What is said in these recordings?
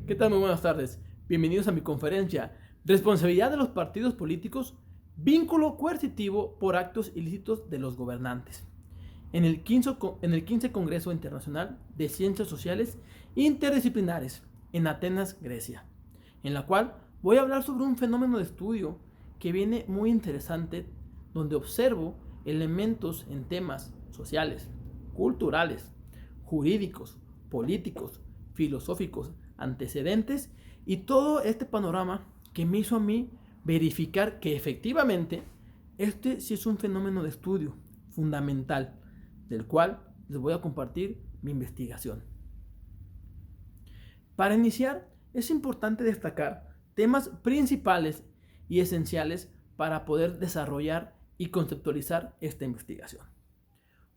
¿Qué tal? Muy buenas tardes. Bienvenidos a mi conferencia. Responsabilidad de los partidos políticos, vínculo coercitivo por actos ilícitos de los gobernantes. En el 15 Congreso Internacional de Ciencias Sociales Interdisciplinares en Atenas, Grecia, en la cual voy a hablar sobre un fenómeno de estudio que viene muy interesante, donde observo elementos en temas sociales, culturales, jurídicos, políticos, filosóficos, antecedentes y todo este panorama que me hizo a mí verificar que efectivamente este sí es un fenómeno de estudio fundamental, del cual les voy a compartir mi investigación. Para iniciar, es importante destacar temas principales y esenciales para poder desarrollar y conceptualizar esta investigación.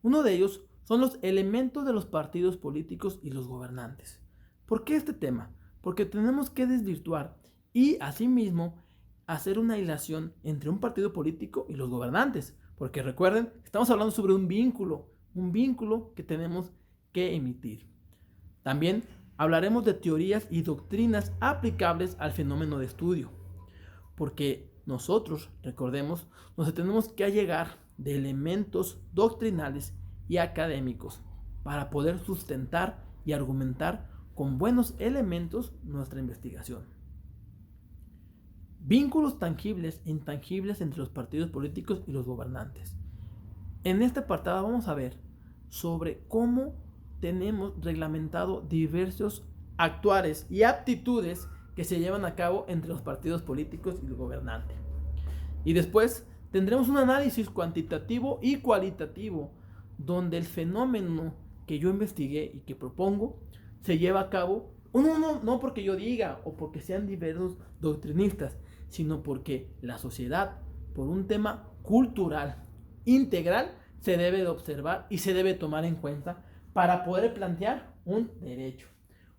Uno de ellos son los elementos de los partidos políticos y los gobernantes. ¿Por qué este tema? Porque tenemos que desvirtuar y asimismo hacer una hilación entre un partido político y los gobernantes. Porque recuerden, estamos hablando sobre un vínculo que tenemos que emitir. También hablaremos de teorías y doctrinas aplicables al fenómeno de estudio. Porque nosotros, recordemos, nos tenemos que allegar de elementos doctrinales y académicos para poder sustentar y argumentar con buenos elementos nuestra investigación. Vínculos tangibles e intangibles entre los partidos políticos y los gobernantes. En este apartado vamos a ver sobre cómo tenemos reglamentado diversos actuares y aptitudes que se llevan a cabo entre los partidos políticos y el gobernante. Y después tendremos un análisis cuantitativo y cualitativo, donde el fenómeno que yo investigué y que propongo se lleva a cabo, no porque yo diga o porque sean diversos doctrinistas, sino porque la sociedad, por un tema cultural integral, se debe de observar y se debe tomar en cuenta para poder plantear un derecho,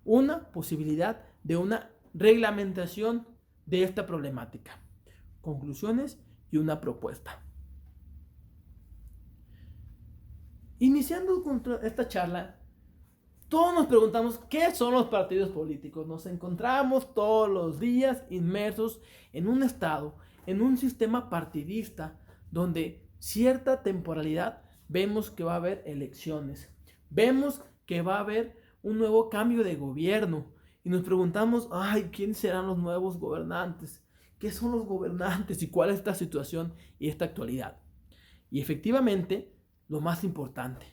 una posibilidad de una reglamentación de esta problemática. Conclusiones y una propuesta. Iniciando con esta charla, todos nos preguntamos qué son los partidos políticos. Nos encontramos todos los días inmersos en un estado, en un sistema partidista, donde cierta temporalidad vemos que va a haber elecciones, vemos que va a haber un nuevo cambio de gobierno y nos preguntamos, ¿quiénes serán los nuevos gobernantes? ¿Qué son los gobernantes y cuál es esta situación y esta actualidad? Y efectivamente, lo más importante,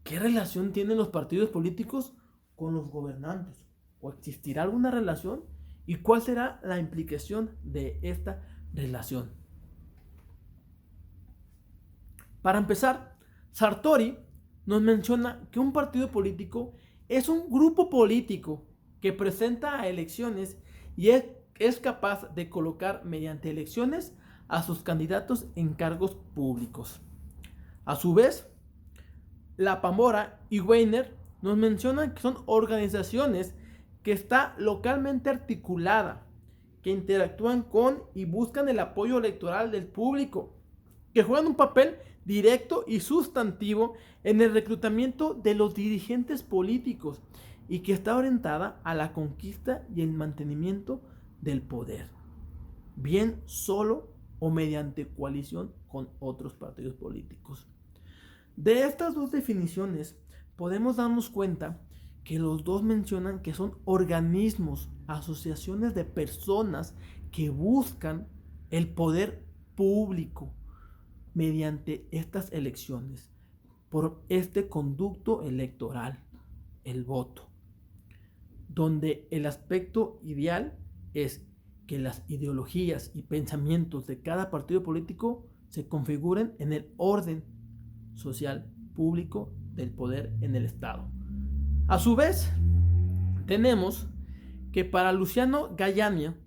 ¿qué relación tienen los partidos políticos con los gobernantes? ¿O existirá alguna relación? ¿Y cuál será la implicación de esta relación? Para empezar, Sartori nos menciona que un partido político es un grupo político que presenta a elecciones y es capaz de colocar mediante elecciones a sus candidatos en cargos públicos. A su vez, La Pamora y Weiner nos mencionan que son organizaciones que está localmente articulada, que interactúan con y buscan el apoyo electoral del público, que juegan un papel directo y sustantivo en el reclutamiento de los dirigentes políticos y que está orientada a la conquista y el mantenimiento del poder, bien solo o mediante coalición con otros partidos políticos. De estas dos definiciones podemos darnos cuenta que los dos mencionan que son organismos, asociaciones de personas que buscan el poder público mediante estas elecciones, por este conducto electoral, el voto, donde el aspecto ideal es que las ideologías y pensamientos de cada partido político se configuren en el orden social público del poder en el Estado. A su vez, tenemos que para Luciano Gayania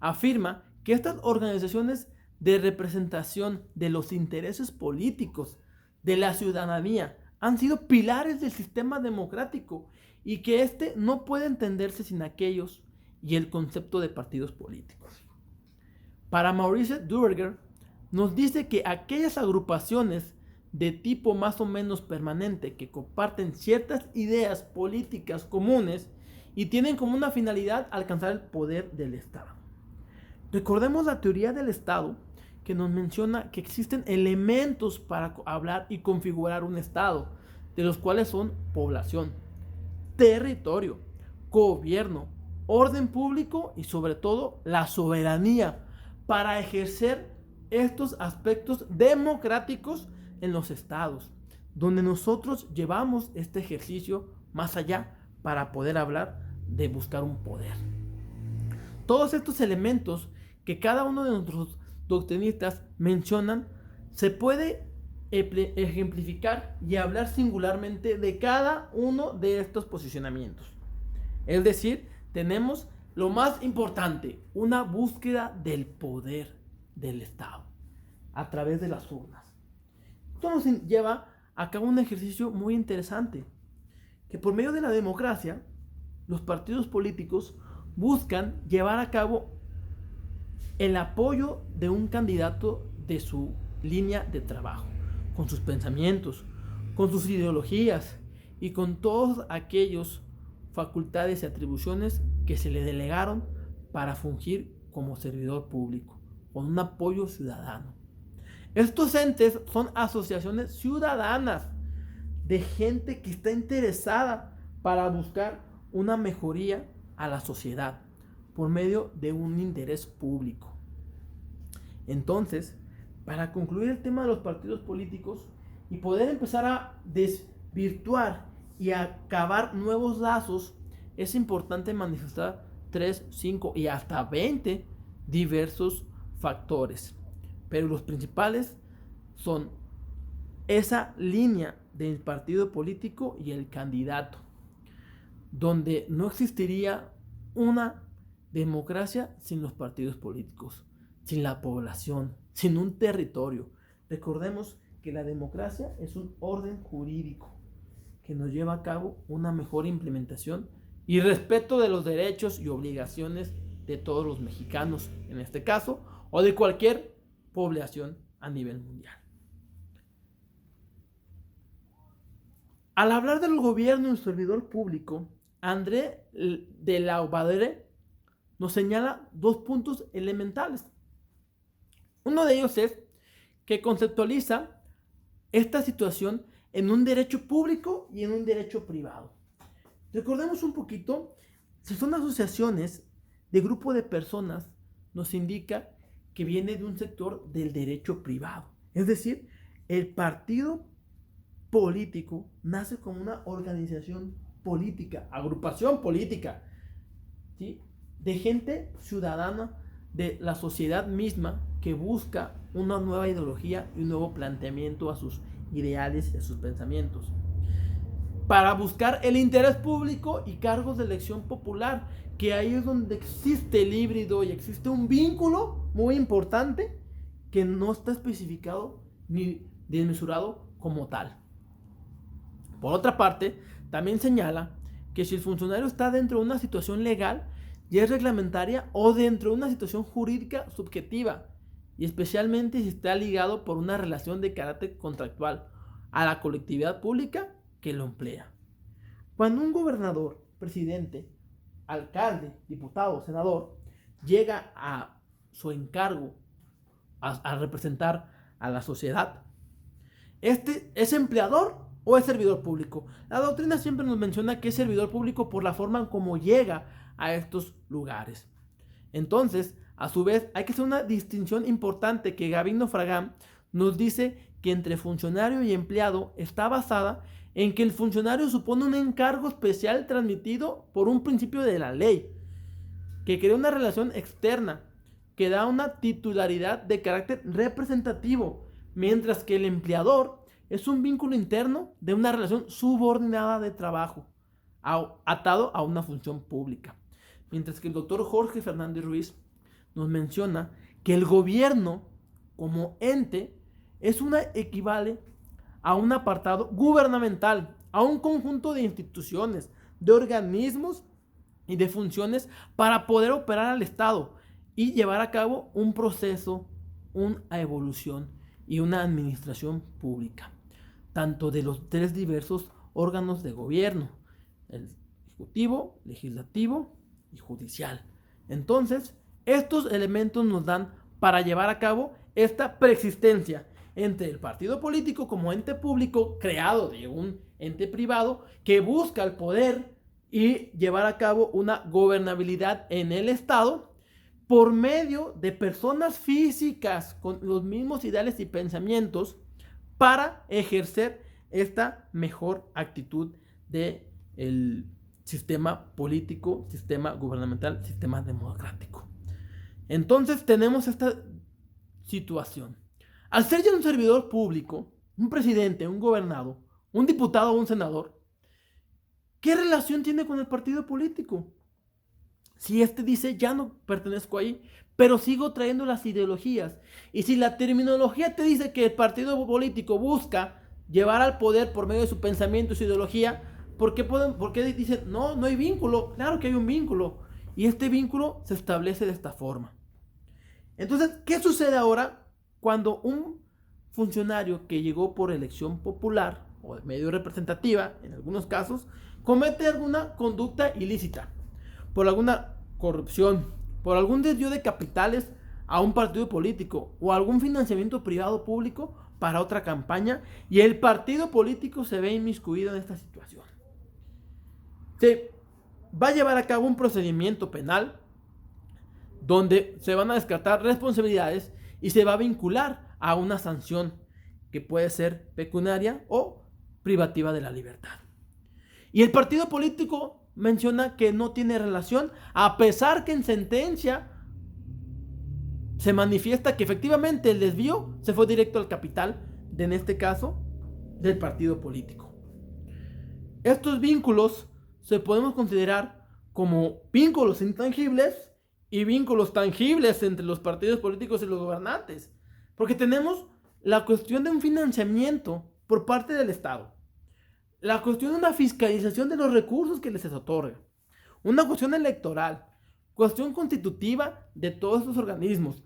afirma que estas organizaciones de representación de los intereses políticos de la ciudadanía han sido pilares del sistema democrático y que este no puede entenderse sin aquellos y el concepto de partidos políticos. Para Maurice Duverger nos dice que aquellas agrupaciones de tipo más o menos permanente que comparten ciertas ideas políticas comunes y tienen como una finalidad alcanzar el poder del Estado. Recordemos la teoría del Estado, que nos menciona que existen elementos para hablar y configurar un Estado, de los cuales son población, territorio, gobierno, orden público y sobre todo la soberanía para ejercer estos aspectos democráticos en los estados, donde nosotros llevamos este ejercicio más allá para poder hablar de buscar un poder. Todos estos elementos que cada uno de nuestros doctrinistas mencionan se puede ejemplificar y hablar singularmente de cada uno de estos posicionamientos. Es decir, tenemos lo más importante, una búsqueda del poder del Estado a través de las urnas. Esto nos lleva a cabo un ejercicio muy interesante, que por medio de la democracia, los partidos políticos buscan llevar a cabo el apoyo de un candidato de su línea de trabajo, con sus pensamientos, con sus ideologías y con todos aquellos facultades y atribuciones que se le delegaron para fungir como servidor público, con un apoyo ciudadano. Estos entes son asociaciones ciudadanas de gente que está interesada para buscar una mejoría a la sociedad por medio de un interés público. Entonces, para concluir el tema de los partidos políticos y poder empezar a desvirtuar y a acabar nuevos lazos, es importante manifestar 3, 5 y hasta 20 diversos factores. Pero los principales son esa línea del partido político y el candidato, donde no existiría una democracia sin los partidos políticos, sin la población, sin un territorio. Recordemos que la democracia es un orden jurídico que nos lleva a cabo una mejor implementación y respeto de los derechos y obligaciones de todos los mexicanos, en este caso, o de cualquier población a nivel mundial. Al hablar del gobierno y el servidor público, André de Laubadere nos señala 2 puntos elementales. Uno de ellos es que conceptualiza esta situación en un derecho público y en un derecho privado. Recordemos un poquito, si son asociaciones de grupo de personas, nos indica que viene de un sector del derecho privado. Es decir, el partido político nace como una organización política, agrupación política, ¿sí?, de gente ciudadana de la sociedad misma que busca una nueva ideología y un nuevo planteamiento a sus ideales y a sus pensamientos, para buscar el interés público y cargos de elección popular, que ahí es donde existe el híbrido y existe un vínculo muy importante que no está especificado ni desmesurado como tal. Por otra parte, también señala que si el funcionario está dentro de una situación legal y es reglamentaria o dentro de una situación jurídica subjetiva, y especialmente si está ligado por una relación de carácter contractual a la colectividad pública que lo emplea. Cuando un gobernador, presidente, alcalde, diputado, senador llega a su encargo a representar a la sociedad, ¿este es empleador o es servidor público? La doctrina siempre nos menciona que es servidor público por la forma en cómo llega a estos lugares. Entonces, a su vez, hay que hacer una distinción importante que Gavino Fragán nos dice que entre funcionario y empleado está basada en que el funcionario supone un encargo especial transmitido por un principio de la ley, que crea una relación externa, que da una titularidad de carácter representativo, mientras que el empleador es un vínculo interno de una relación subordinada de trabajo, atado a una función pública. Mientras que el doctor Jorge Fernández Ruiz nos menciona que el gobierno como ente equivale a un apartado gubernamental, a un conjunto de instituciones, de organismos y de funciones para poder operar al Estado y llevar a cabo un proceso, una evolución y una administración pública, tanto de los 3 diversos órganos de gobierno, el ejecutivo, legislativo y judicial. Entonces, estos elementos nos dan para llevar a cabo esta preexistencia entre el partido político como ente público creado de un ente privado que busca el poder y llevar a cabo una gobernabilidad en el Estado por medio de personas físicas con los mismos ideales y pensamientos para ejercer esta mejor actitud del sistema político, sistema gubernamental, sistema democrático. Entonces tenemos esta situación. Al ser ya un servidor público, un presidente, un gobernado, un diputado o un senador, ¿qué relación tiene con el partido político? Si este dice, ya no pertenezco ahí, pero sigo trayendo las ideologías. Y si la terminología te dice que el partido político busca llevar al poder por medio de su pensamiento y su ideología, ¿por qué dicen, no hay vínculo? Claro que hay un vínculo. Y este vínculo se establece de esta forma. Entonces, ¿qué sucede ahora cuando un funcionario que llegó por elección popular o de medio representativa, en algunos casos, comete alguna conducta ilícita, por alguna corrupción, por algún desvío de capitales a un partido político o algún financiamiento privado público para otra campaña y el partido político se ve inmiscuido en esta situación? Se va a llevar a cabo un procedimiento penal donde se van a descartar responsabilidades y se va a vincular a una sanción que puede ser pecuniaria o privativa de la libertad. Y el partido político menciona que no tiene relación, a pesar que en sentencia se manifiesta que efectivamente el desvío se fue directo al capital, en este caso, del partido político. Estos vínculos se podemos considerar como vínculos intangibles y vínculos tangibles entre los partidos políticos y los gobernantes, porque tenemos la cuestión de un financiamiento por parte del Estado, la cuestión de una fiscalización de los recursos que les otorga, una cuestión electoral, cuestión constitutiva de todos estos organismos,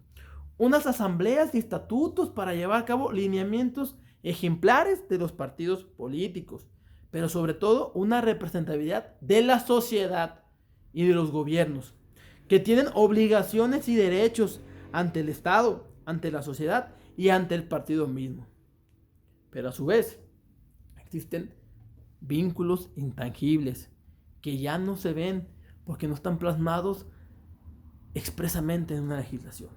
unas asambleas y estatutos para llevar a cabo lineamientos ejemplares de los partidos políticos, pero sobre todo una representatividad de la sociedad y de los gobiernos, que tienen obligaciones y derechos ante el Estado, ante la sociedad y ante el partido mismo. Pero a su vez, existen vínculos intangibles que ya no se ven porque no están plasmados expresamente en una legislación.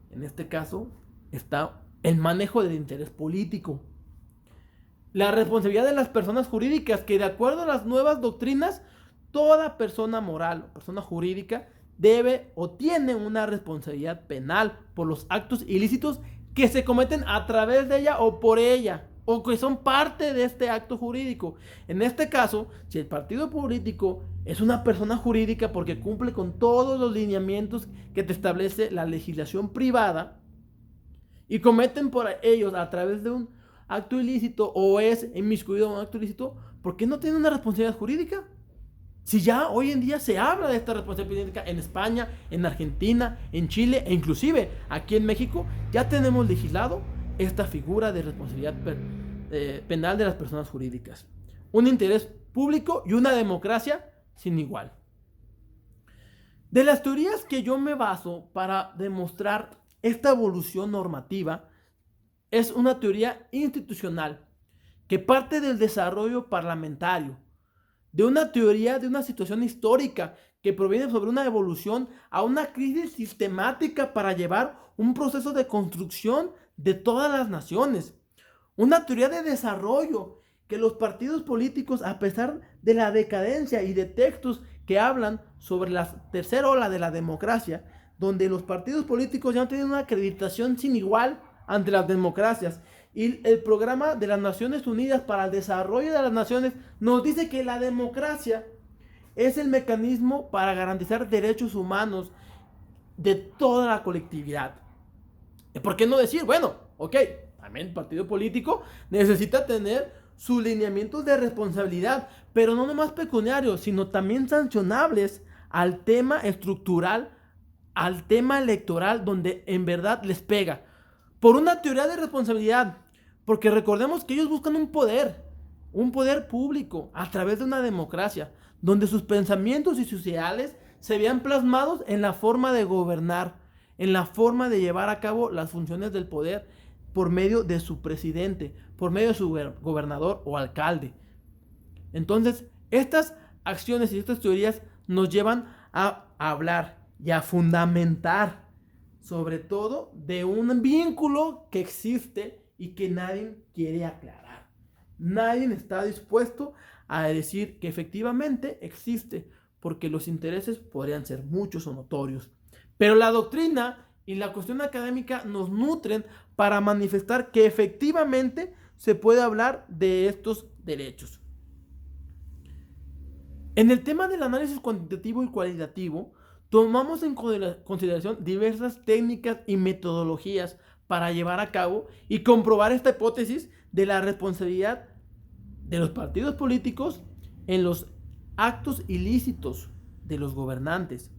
En este caso está el manejo del interés político, la responsabilidad de las personas jurídicas, que de acuerdo a las nuevas doctrinas, toda persona moral o persona jurídica debe o tiene una responsabilidad penal por los actos ilícitos que se cometen a través de ella o por ella, o que son parte de este acto jurídico. En este caso, si el partido político es una persona jurídica porque cumple con todos los lineamientos que te establece la legislación privada y cometen por ellos a través de un acto ilícito o es inmiscuido en un acto ilícito, ¿por qué no tiene una responsabilidad jurídica? Si ya hoy en día se habla de esta responsabilidad jurídica en España, en Argentina, en Chile e inclusive aquí en México, ya tenemos legislado esta figura de responsabilidad penal de las personas jurídicas. Un interés público y una democracia sin igual. De las teorías que yo me baso para demostrar esta evolución normativa, es una teoría institucional que parte del desarrollo parlamentario, de una teoría de una situación histórica que proviene sobre una evolución a una crisis sistemática para llevar un proceso de construcción de todas las naciones. Una teoría de desarrollo que los partidos políticos, a pesar de la decadencia y de textos que hablan sobre la tercera ola de la democracia, donde los partidos políticos ya no tienen una acreditación sin igual ante las democracias, y el programa de las Naciones Unidas para el Desarrollo de las Naciones nos dice que la democracia es el mecanismo para garantizar derechos humanos de toda la colectividad. ¿Por qué no decir, bueno, ok, también el partido político necesita tener sus lineamientos de responsabilidad, pero no nomás pecuniarios, sino también sancionables al tema estructural, al tema electoral, donde en verdad les pega? Por una teoría de responsabilidad, porque recordemos que ellos buscan un poder público a través de una democracia, donde sus pensamientos y sus ideales se veían plasmados en la forma de gobernar, en la forma de llevar a cabo las funciones del poder por medio de su presidente, por medio de su gobernador o alcalde. Entonces, estas acciones y estas teorías nos llevan a hablar y a fundamentar, sobre todo, de un vínculo que existe y que nadie quiere aclarar. Nadie está dispuesto a decir que efectivamente existe, porque los intereses podrían ser muchos o notorios. Pero la doctrina y la cuestión académica nos nutren para manifestar que efectivamente se puede hablar de estos derechos. En el tema del análisis cuantitativo y cualitativo, tomamos en consideración diversas técnicas y metodologías para llevar a cabo y comprobar esta hipótesis de la responsabilidad de los partidos políticos en los actos ilícitos de los gobernantes,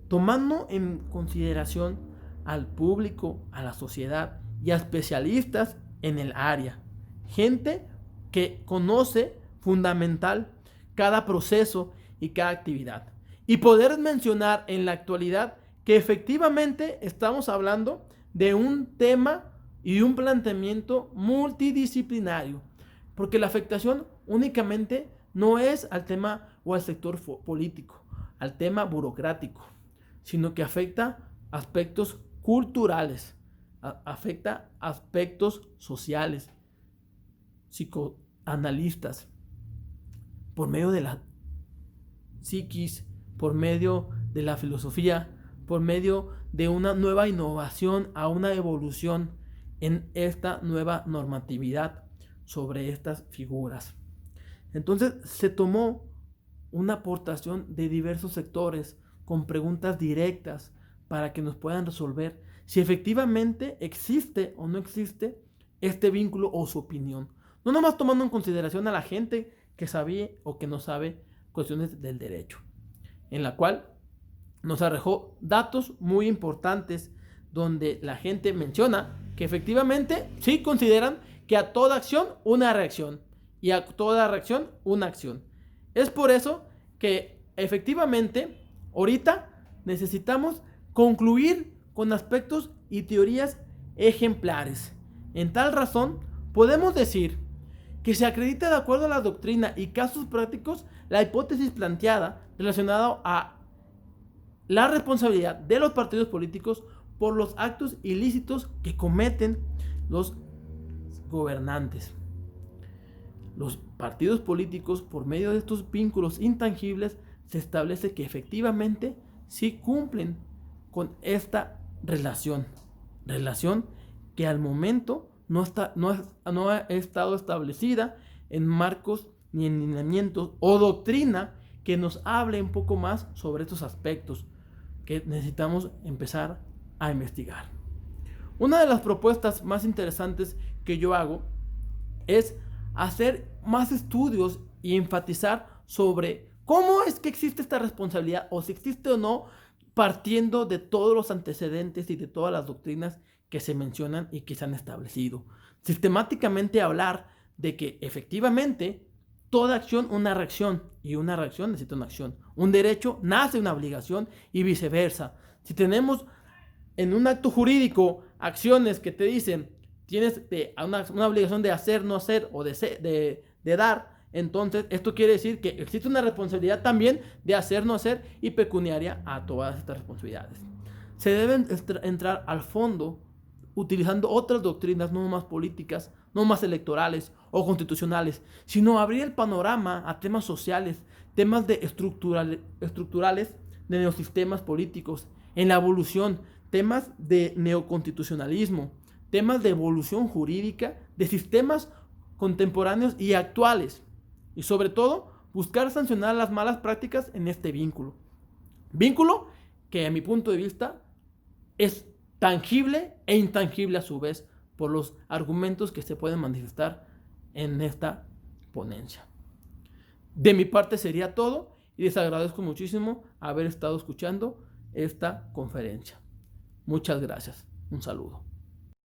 tomando en consideración al público, a la sociedad y a especialistas en el área, gente que conoce fundamental cada proceso y cada actividad. Y poder mencionar en la actualidad que efectivamente estamos hablando de un tema y un planteamiento multidisciplinario, porque la afectación únicamente no es al tema o al sector político, al tema burocrático, sino que afecta aspectos culturales, afecta aspectos sociales, psicoanalistas, por medio de la psiquis, por medio de la filosofía, por medio de una nueva innovación a una evolución en esta nueva normatividad sobre estas figuras. Entonces se tomó una aportación de diversos sectores con preguntas directas para que nos puedan resolver si efectivamente existe o no existe este vínculo o su opinión. No nomás tomando en consideración a la gente que sabe o que no sabe cuestiones del derecho, en la cual nos arrojó datos muy importantes donde la gente menciona que efectivamente sí consideran que a toda acción una reacción y a toda reacción una acción. Es por eso que efectivamente ahorita necesitamos concluir con aspectos y teorías ejemplares. En tal razón, podemos decir que se acredita de acuerdo a la doctrina y casos prácticos la hipótesis planteada relacionada a la responsabilidad de los partidos políticos por los actos ilícitos que cometen los gobernantes. Los partidos políticos, por medio de estos vínculos intangibles, se establece que efectivamente sí cumplen con esta relación que al momento no ha estado establecida en marcos ni en lineamientos o doctrina que nos hable un poco más sobre estos aspectos que necesitamos empezar a investigar. Una de las propuestas más interesantes que yo hago es hacer más estudios y enfatizar sobre cómo es que existe esta responsabilidad o si existe o no, partiendo de todos los antecedentes y de todas las doctrinas que se mencionan y que se han establecido. Sistemáticamente hablar de que efectivamente toda acción una reacción y una reacción necesita una acción. Un derecho nace una obligación y viceversa. Si tenemos en un acto jurídico acciones que te dicen tienes una obligación de hacer, no hacer o de dar, entonces esto quiere decir que existe una responsabilidad también de hacer, no hacer y pecuniaria a todas estas responsabilidades. Se deben entrar al fondo utilizando otras doctrinas no más políticas, no más electorales o constitucionales, sino abrir el panorama a temas sociales, temas de estructurales de neosistemas políticos, en la evolución, temas de neoconstitucionalismo, temas de evolución jurídica de sistemas contemporáneos y actuales, y sobre todo buscar sancionar las malas prácticas en este vínculo. Vínculo que a mi punto de vista es tangible e intangible a su vez por los argumentos que se pueden manifestar en esta ponencia. De mi parte sería todo y les agradezco muchísimo haber estado escuchando esta conferencia. Muchas gracias. Un saludo.